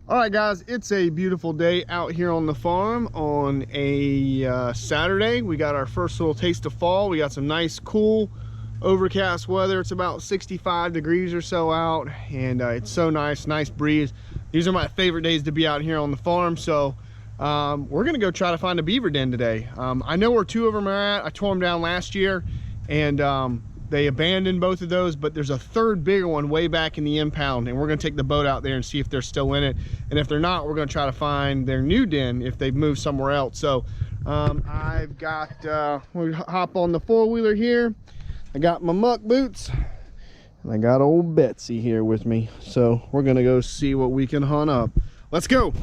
All right, guys, it's a beautiful day out here on the farm on a Saturday. We got our first little taste of fall. We got some nice, cool, overcast weather. It's about 65 degrees or so out, and it's so nice breeze. These are my favorite days to be out here on the farm, so we're gonna go try to find a beaver den today. I know where two of them are at. I tore them down last year, and they abandoned both of those, but there's a third bigger one way back in the impound, and we're gonna take the boat out there and see if they're still in it. And if they're not, we're gonna try to find their new den if they've moved somewhere else. So I've got, we hop on the four-wheeler here. I got my muck boots, and I got old Betsy here with me. So we're gonna go see what we can hunt up. Let's go.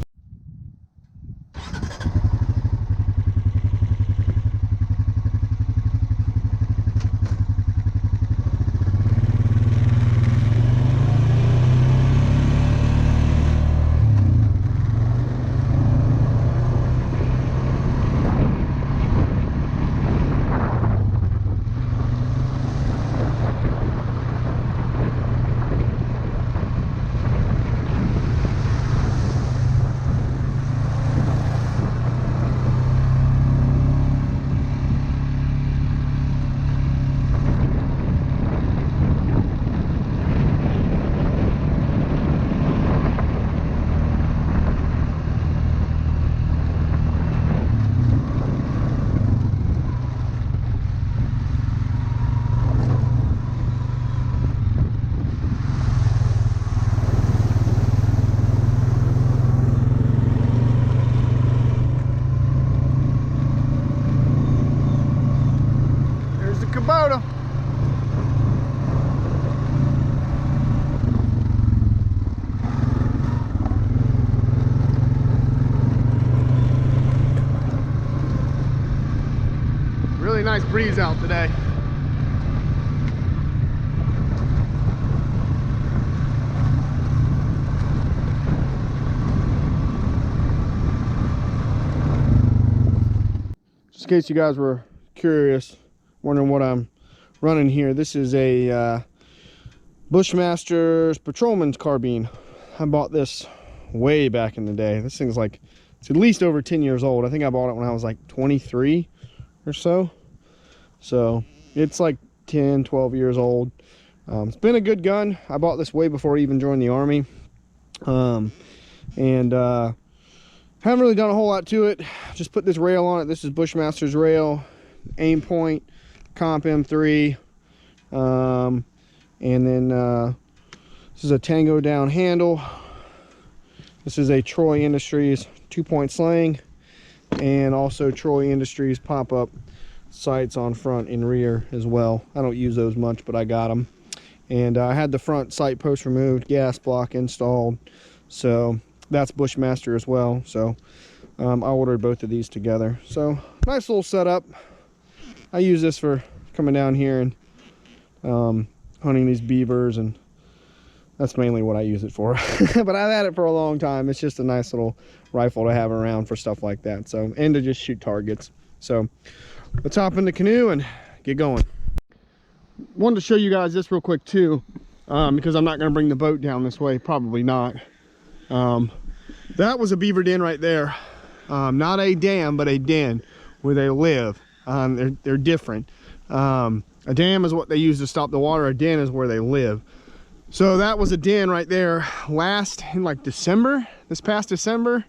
Kubota. Really nice breeze out today. Just in case you guys were curious, wondering what I'm running here, this is a Bushmaster's Patrolman's carbine. I bought this way back in the day. This thing's like, it's at least over 10 years old. I think I bought it when I was like 23 or so. So it's like 10, 12 years old. It's been a good gun. I bought this way before I even joined the Army. Haven't really done a whole lot to it. Just put this rail on it. This is Bushmaster's rail, aim point, comp M3, and then this is a Tango down handle. This is a Troy Industries 2-point sling, and also Troy Industries pop-up sights on front and rear as well. I don't use those much, but I got them. And I had the front sight post removed, gas block installed, so that's Bushmaster as well. So I ordered both of these together. So nice little setup. I use this for coming down here and hunting these beavers, and that's mainly what I use it for. But I've had it for a long time. It's just a nice little rifle to have around for stuff like that. So, and to just shoot targets. So let's hop in the canoe and get going. Wanted to show you guys this real quick too, because I'm not going to bring the boat down this way, probably not. That was a beaver den right there. Not a dam, but a den where they live. They're different. A dam is what they use to stop the water. A den is where they live. So that was a den right there in like December, this past December.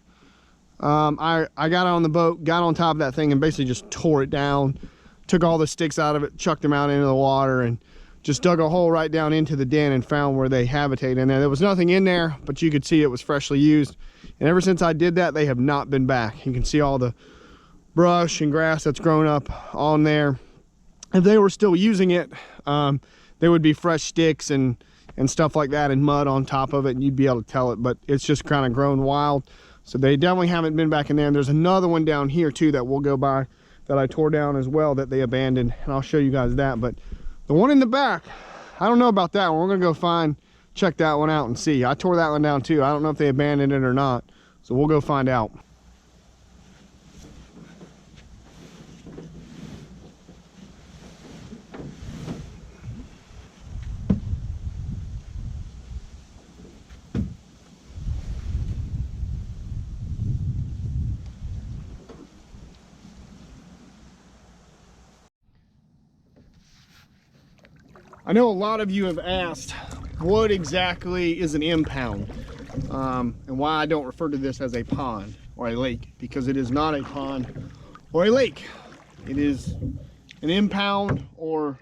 I got on the boat, got on top of that thing, and basically just tore it down, took all the sticks out of it, chucked them out into the water, and just dug a hole right down into the den and found where they habitate in there. There was nothing in there, but you could see it was freshly used. And ever since I did that, they have not been back. You can see all the brush and grass that's grown up on there. If they were still using it, there would be fresh sticks and stuff like that and mud on top of it, and you'd be able to tell it, but it's just kind of grown wild. So they definitely haven't been back in there. And there's another one down here too that we'll go by that I tore down as well that they abandoned, and I'll show you guys that. But the one in the back, I don't know about that one. We're gonna go check that one out and see. I tore that one down too. I don't know if they abandoned it or not, so we'll go find out. I know a lot of you have asked what exactly is an impound, and why I don't refer to this as a pond or a lake, because it is not a pond or a lake. It is an impound, or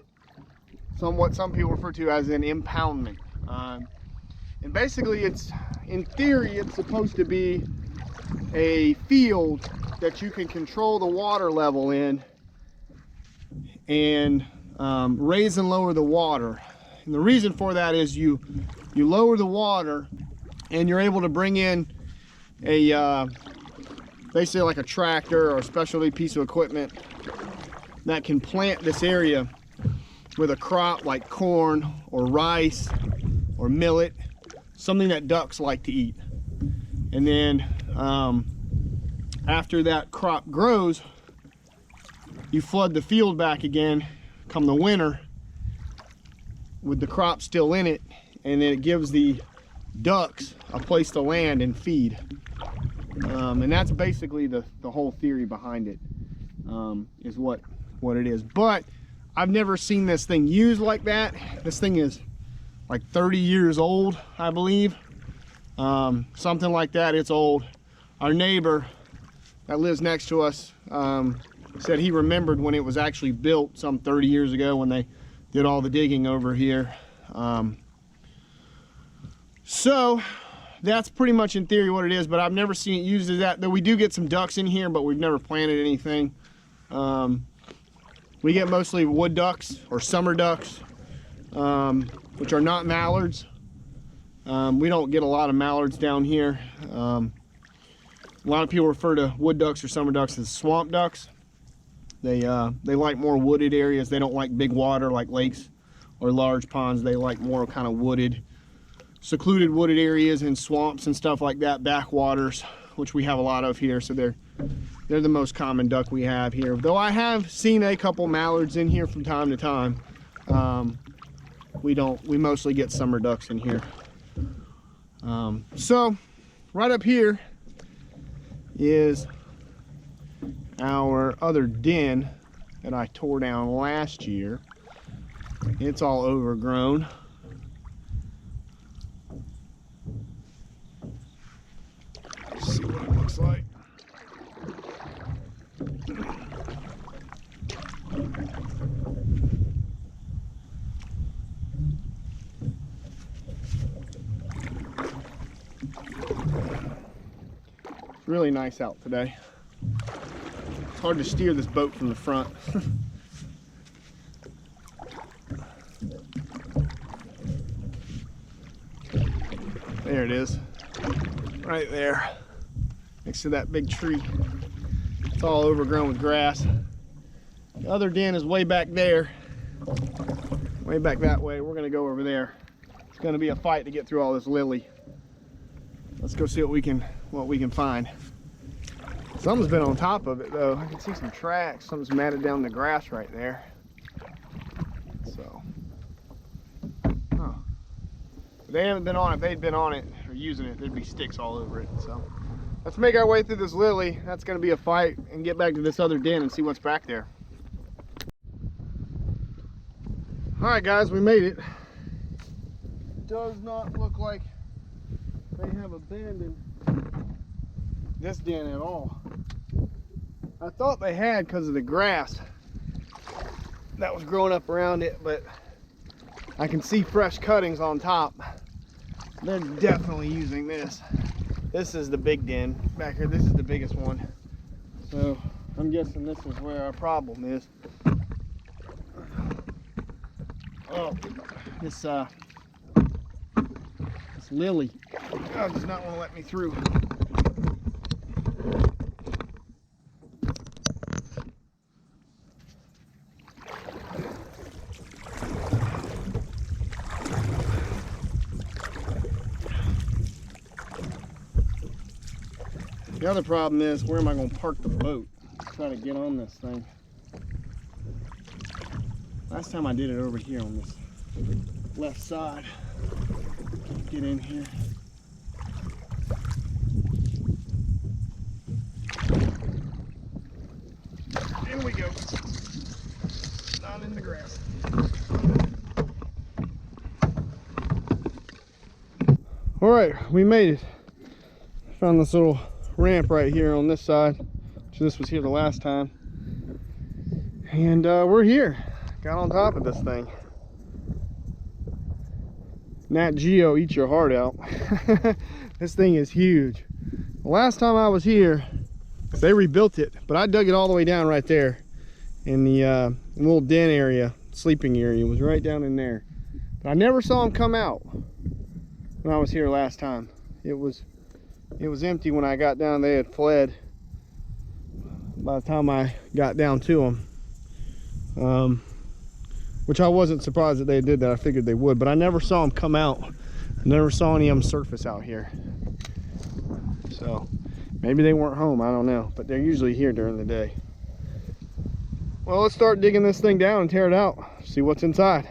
what some people refer to as an impoundment. And basically, it's, in theory, it's supposed to be a field that you can control the water level in and raise and lower the water. And the reason for that is you lower the water and you're able to bring in a basically like a tractor or a specialty piece of equipment that can plant this area with a crop like corn or rice or millet, something that ducks like to eat. And then after that crop grows, you flood the field back again come the winter with the crop still in it, and then it gives the ducks a place to land and feed. And that's basically the whole theory behind it, is what it is. But I've never seen this thing used like that. This thing is like 30 years old, I believe. Something like that. It's old. Our neighbor that lives next to us said he remembered when it was actually built some 30 years ago when they did all the digging over here. So that's pretty much in theory what it is, but I've never seen it used as that. Though we do get some ducks in here, but we've never planted anything. We get mostly wood ducks or summer ducks, which are not mallards. We don't get a lot of mallards down here. A lot of people refer to wood ducks or summer ducks as swamp ducks. They like more wooded areas. They don't like big water like lakes or large ponds. They like more kind of wooded, secluded wooded areas and swamps and stuff like that, backwaters, which we have a lot of here. So they're the most common duck we have here. Though I have seen a couple mallards in here from time to time. We mostly get summer ducks in here. So right up here is our other den that I tore down last year. It's all overgrown. Let's see what it looks like. It's really nice out today. It's hard to steer this boat from the front. There it is, right there, next to that big tree. It's all overgrown with grass. The other den is way back there, way back that way. We're gonna go over there. It's gonna be a fight to get through all this lily. Let's go see what we can find. Something's been on top of it though. I can see some tracks. Something's matted down the grass right there. So, huh. If they haven't been on it, if they'd been on it or using it, there'd be sticks all over it. So, let's make our way through this lily. That's gonna be a fight, and get back to this other den and see what's back there. All right, guys, we made it. Does not look like they have abandoned this den at all. I thought they had because of the grass that was growing up around it, but I can see fresh cuttings on top. They're definitely using this. This is the big den back here. This is the biggest one. So I'm guessing this is where our problem is. Oh, this lily does not want to let me through. The other problem is, where am I going to park the boat? Try to get on this thing. Last time I did it over here on this left side. Get in here. In we go. Not in the grass. All right, we made it. Found this little ramp right here on this side. So this was here the last time. And we're here. Got on top of this thing. Nat Geo, eat your heart out. This thing is huge. The last time I was here, they rebuilt it, but I dug it all the way down right there in the little den area, sleeping area was right down in there. But I never saw them come out when I was here last time. It was empty when I got down. They had fled by the time I got down to them. Which I wasn't surprised that they did that. I figured they would, but I never saw them come out. I never saw any of them surface out here. So maybe they weren't home, I don't know, but they're usually here during the day. Well, let's start digging this thing down and tear it out, see what's inside.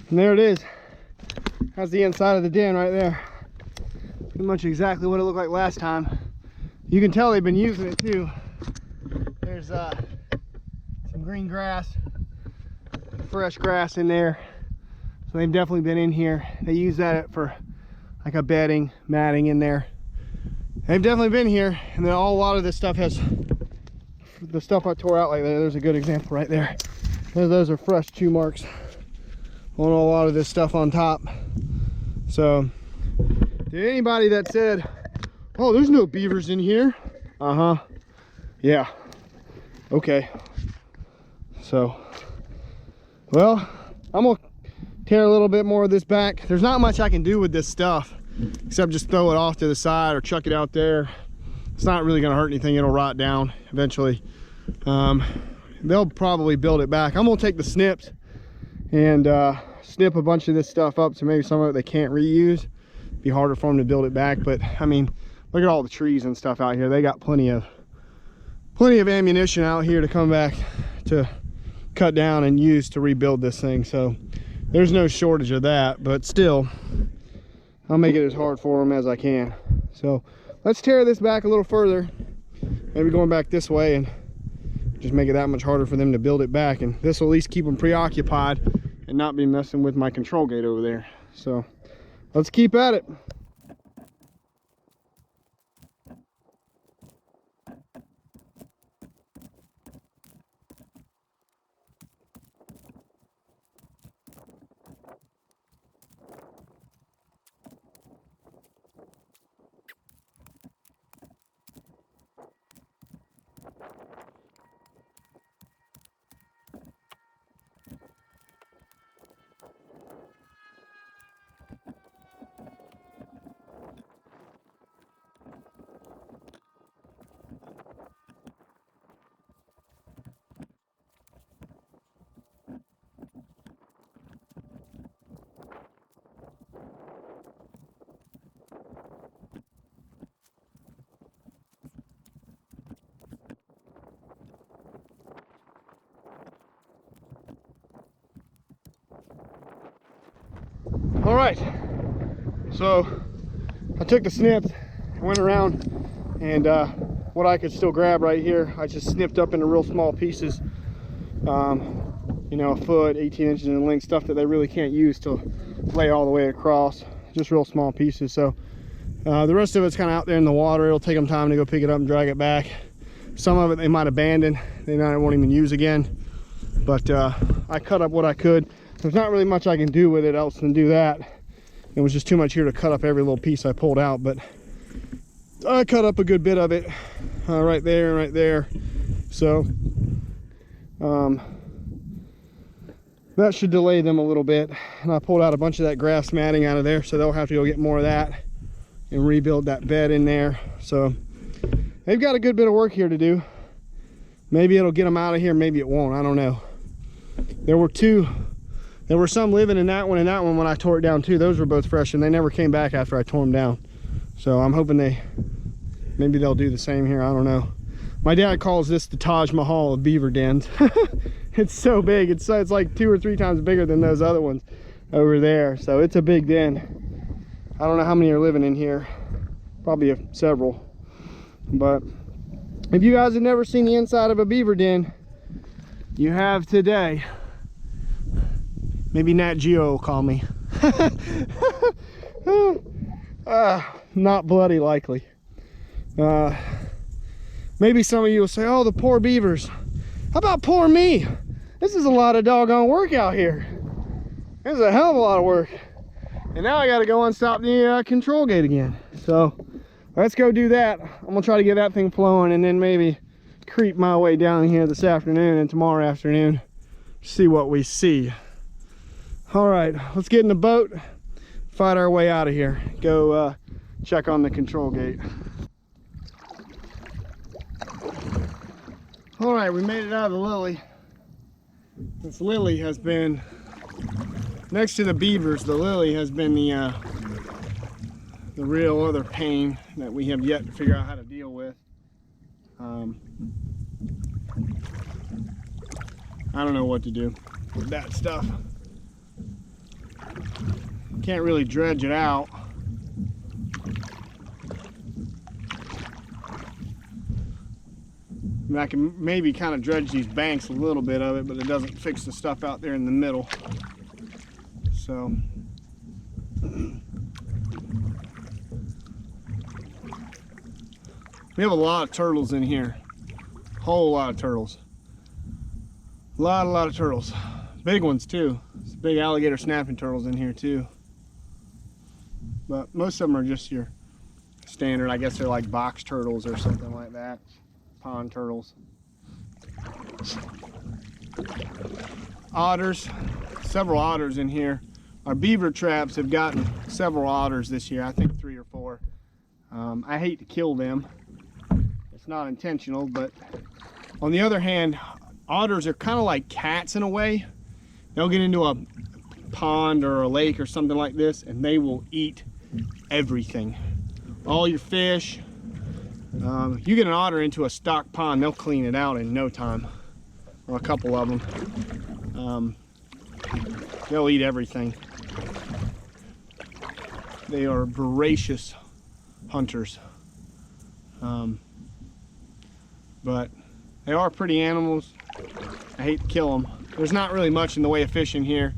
And there it is. That's the inside of the den right there. Pretty much exactly what it looked like last time. You can tell they've been using it too. There's some green grass, fresh grass in there. So they've definitely been in here. They use that for like a bedding, matting in there. They've definitely been here. And then a lot of this stuff has, the stuff I tore out like that, there's a good example right there. Those are fresh chew marks on a lot of this stuff on top. So to anybody that said, oh, there's no beavers in here, yeah, okay. So, well, I'm gonna tear a little bit more of this back. There's not much I can do with this stuff except just throw it off to the side or chuck it out there. It's not really gonna hurt anything. It'll rot down eventually. They'll probably build it back. I'm gonna take the snips and snip a bunch of this stuff up, so maybe some of it they can't reuse. Be harder for them to build it back, but I mean, look at all the trees and stuff out here. They got plenty of ammunition out here to come back to cut down and use to rebuild this thing. So there's no shortage of that, but still I'll make it as hard for them as I can. So let's tear this back a little further, maybe going back this way, and just make it that much harder for them to build it back. And this will at least keep them preoccupied and not be messing with my control gate over there. So let's keep at it. All right, so I took the snips, went around, and what I could still grab right here, I just snipped up into real small pieces, you know, a foot, 18 inches in length, stuff that they really can't use to lay all the way across, just real small pieces. So the rest of it's kind of out there in the water. It'll take them time to go pick it up and drag it back. Some of it they might abandon, they won't even use again, but I cut up what I could. There's not really much I can do with it else than do that. It was just too much here to cut up every little piece I pulled out, but I cut up a good bit of it right there and right there. So that should delay them a little bit. And I pulled out a bunch of that grass matting out of there, so they'll have to go get more of that and rebuild that bed in there. So they've got a good bit of work here to do. Maybe it'll get them out of here, maybe it won't, I don't know. There were some living in that one and that one when I tore it down too. Those were both fresh and they never came back after I tore them down. So I'm hoping maybe they'll do the same here, I don't know. My dad calls this the Taj Mahal of beaver dens. It's so big, it's like 2 or 3 times bigger than those other ones over there. So it's a big den. I don't know how many are living in here, probably several. But if you guys have never seen the inside of a beaver den, you have today. Maybe Nat Geo will call me. Not bloody likely. Maybe some of you will say, oh, the poor beavers. How about poor me? This is a lot of doggone work out here. This is a hell of a lot of work. And now I got to go unstop the control gate again. So let's go do that. I'm going to try to get that thing flowing and then maybe creep my way down here this afternoon and tomorrow afternoon. See what we see. All right, let's get in the boat, fight our way out of here. Go check on the control gate. All right, we made it out of the lily. This lily has been, next to the beavers, the lily has been the real other pain that we have yet to figure out how to deal with. I don't know what to do with that stuff. Can't really dredge it out. I mean, I can maybe kind of dredge these banks a little bit of it, but it doesn't fix the stuff out there in the middle. So we have a lot of turtles in here. Whole lot of turtles. A lot of turtles. Big ones too. There's big alligator snapping turtles in here too. But most of them are just your standard. I guess they're like box turtles or something like that. Pond turtles. Otters. several otters in here. Our beaver traps have gotten several otters this year, I think 3 or 4. I hate to kill them. It's not intentional, but on the other hand, otters are kind of like cats in a way. They'll get into a pond or a lake or something like this and they will eat everything. All your fish. You get an otter into a stock pond, they'll clean it out in no time. Or a couple of them. They'll eat everything. They are voracious hunters. But they are pretty animals. I hate to kill them. There's not really much in the way of fishing here.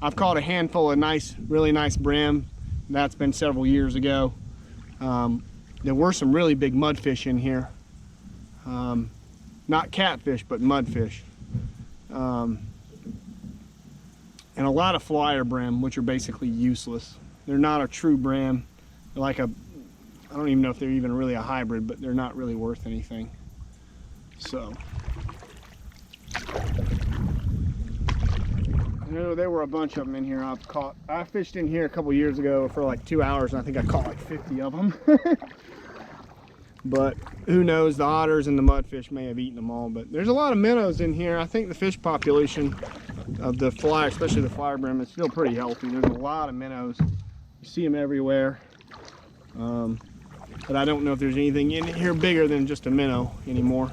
I've caught a handful of really nice brim. That's been several years ago. There were some really big mudfish in here. Not catfish, but mudfish. And a lot of flyer brim, which are basically useless. They're not a true brim. They're like I don't even know if they're even really a hybrid, but they're not really worth anything. So, there were a bunch of them in here I've caught. I fished in here a couple years ago for like 2 hours, and I think I caught like 50 of them. But who knows, the otters and the mudfish may have eaten them all. But there's a lot of minnows in here. I think the fish population of the fly, especially the flyer brim, is still pretty healthy. There's a lot of minnows. You see them everywhere. But I don't know if there's anything in here bigger than just a minnow anymore.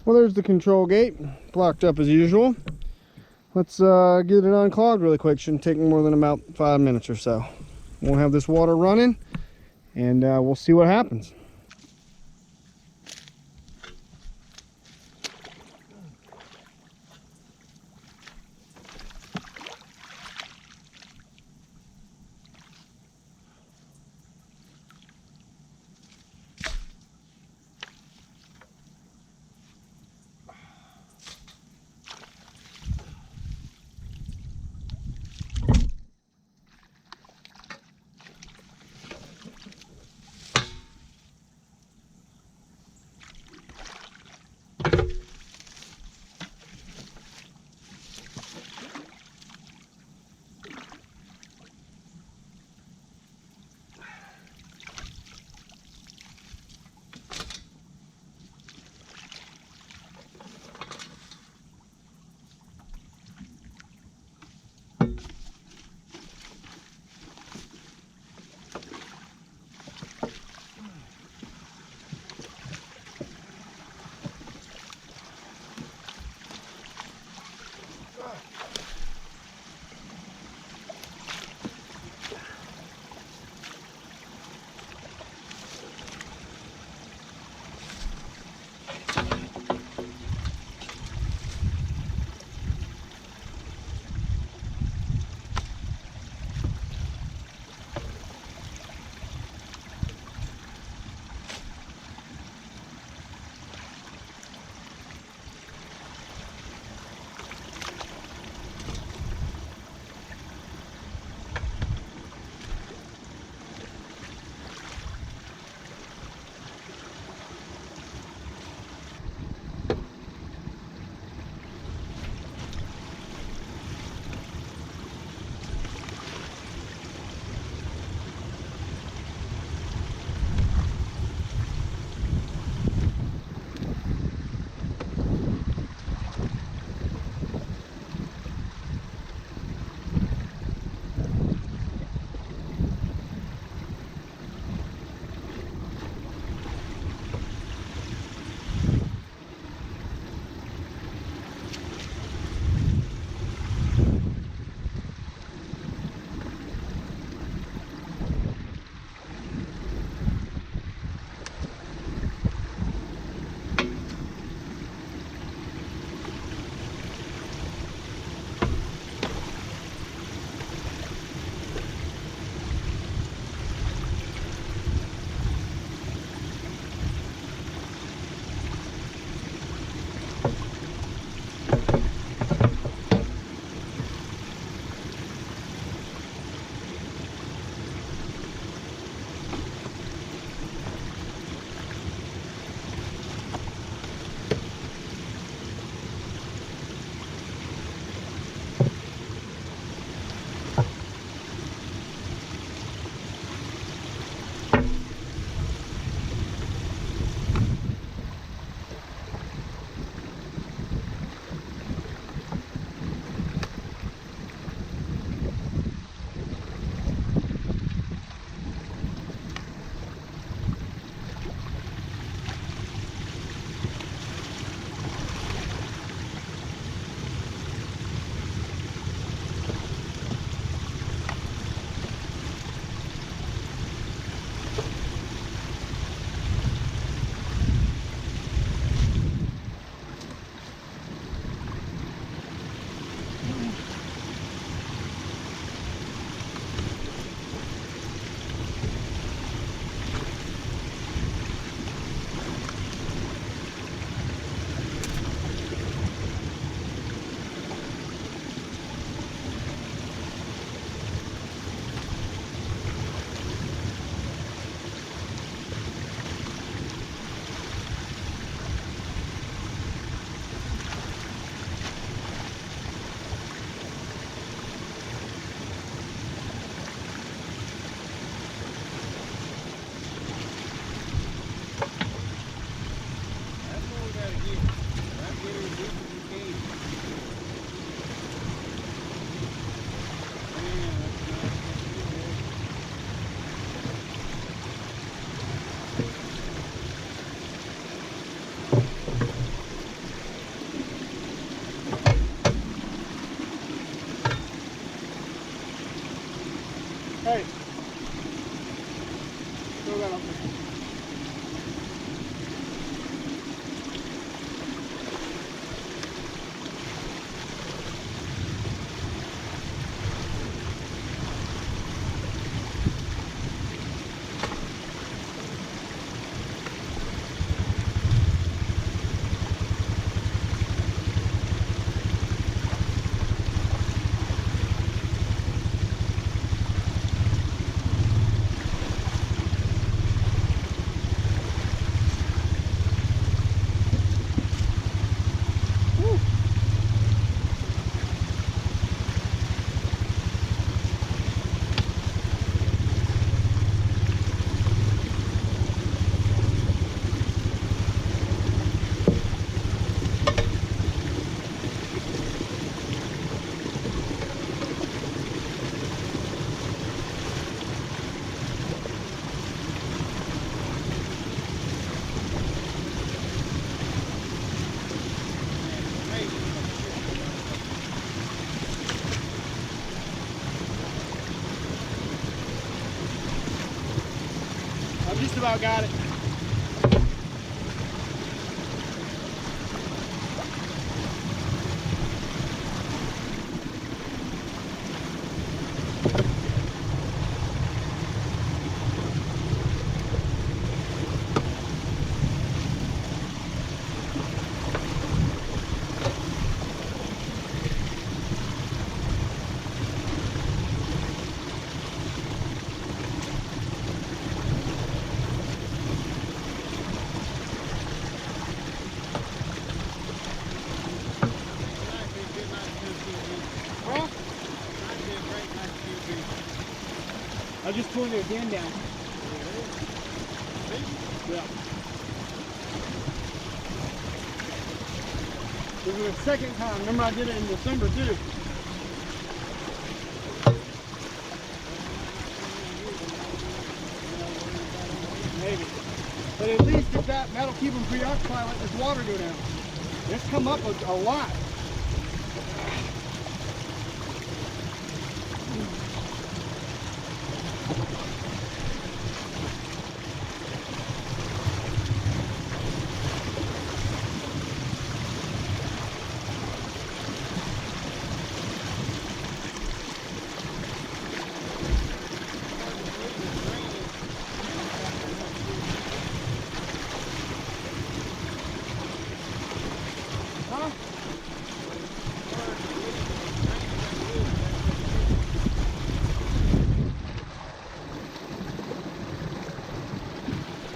Well, there's the control gate, blocked up as usual. Let's get it unclogged really quick. Shouldn't take more than about 5 minutes or so. We'll have this water running and we'll see what happens. Hey. Throw that up there. I just about got it. I just pulling it again down. Yeah. This is the second time. Remember I did it in December too. Maybe. But at least if that'll keep them preoccupied, let this water go down. It's come up a lot.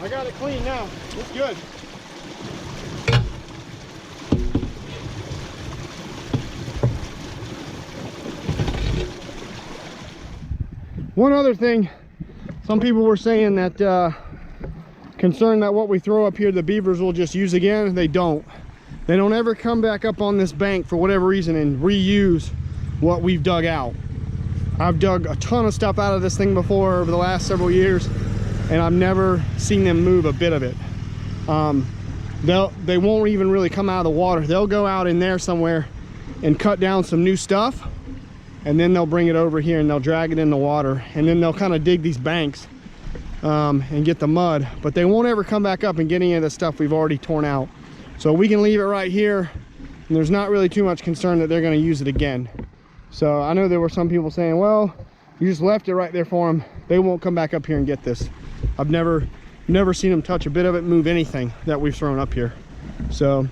I got it clean now. It's good. One other thing, some people were saying that concerned that what we throw up here the beavers will just use again. They don't. They don't ever come back up on this bank for whatever reason and reuse what we've dug out. I've dug a ton of stuff out of this thing before over the last several years, and I've never seen them move a bit of it. They won't even really come out of the water. They'll go out in there somewhere and cut down some new stuff, and then they'll bring it over here and they'll drag it in the water, and then they'll kind of dig these banks and get the mud, but they won't ever come back up and get any of the stuff we've already torn out. So we can leave it right here, and there's not really too much concern that they're going to use it again. So I know there were some people saying, well, you just left it right there for them. They won't come back up here and get this. I've never seen them touch a bit of it, move anything that we've thrown up here. So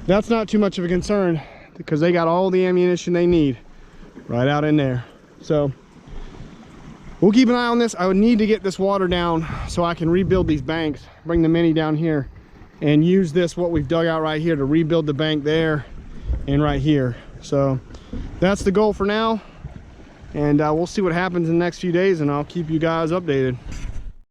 that's not too much of a concern because they got all the ammunition they need right out in there. So we'll keep an eye on this. I would need to get this water down so I can rebuild these banks, bring the mini down here and use this, what we've dug out right here, to rebuild the bank there and right here. So that's the goal for now. And we'll see what happens in the next few days, and I'll keep you guys updated.